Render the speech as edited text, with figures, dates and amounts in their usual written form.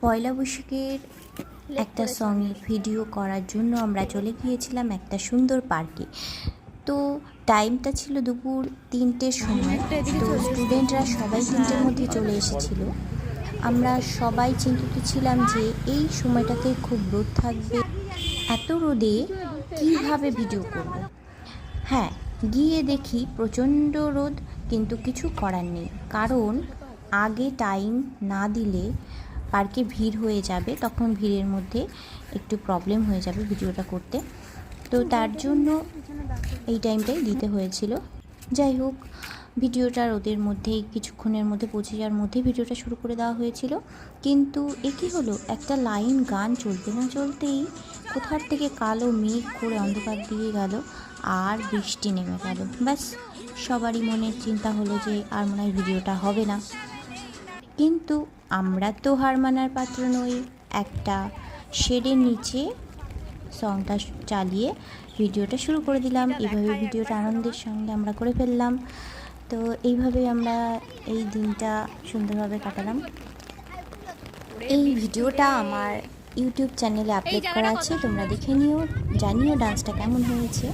পয়লা বৈশাখের একটা সঙের ভিডিও করার জন্য আমরা চলে গিয়েছিলাম একটা সুন্দর পার্কে। তো টাইমটা ছিল দুপুর 3টের সময়। তো স্টুডেন্টরা সবাই 3টের মধ্যে চলে এসেছিল। আমরা সবাই চিন্তিত ছিলাম যে এই সময়টাতে খুব রোদ থাকবে, এত রোদে কীভাবে ভিডিও করব। হ্যাঁ, গিয়ে দেখি প্রচণ্ড রোদ, কিন্তু কিছু করার নেই, কারণ আগে টাইম না দিলে পার্কে ভিড় হয়ে যাবে, তখন ভিড়ের মধ্যে একটু প্রবলেম হয়ে যাবে ভিডিওটা করতে। তো তার জন্য এই টাইমটাই দিতে হয়েছিল। যাই হোক, ভিডিওটা রোদের মধ্যেই কিছুক্ষণের মধ্যে পৌঁছে যাওয়ার মধ্যেই ভিডিওটা শুরু করে দেওয়া হয়েছিল। কিন্তু এ কী হলো, একটা লাইন গান চলতে না চলতেই কোথার থেকে কালো মেঘ করে অন্ধকার দিয়ে গেল আর বৃষ্টি নেমে গেল। ব্যাস, সবারই মনের চিন্তা হলো যে আর মনে হয় ভিডিওটা হবে না। কিন্তু আমরা তো হার মানার পাত্র নই। একটা শেডের নিচে সংটা চালিয়ে ভিডিওটা শুরু করে দিলাম। এইভাবে ভিডিওটা আনন্দের সঙ্গে আমরা করে ফেললাম। তো এইভাবে আমরা এই দিনটা সুন্দরভাবে কাটালাম। এই ভিডিওটা আমার ইউটিউব চ্যানেলে আপলোড করা আছে, তোমরা দেখে নিও, জানিও ডান্সটা কেমন হয়েছে।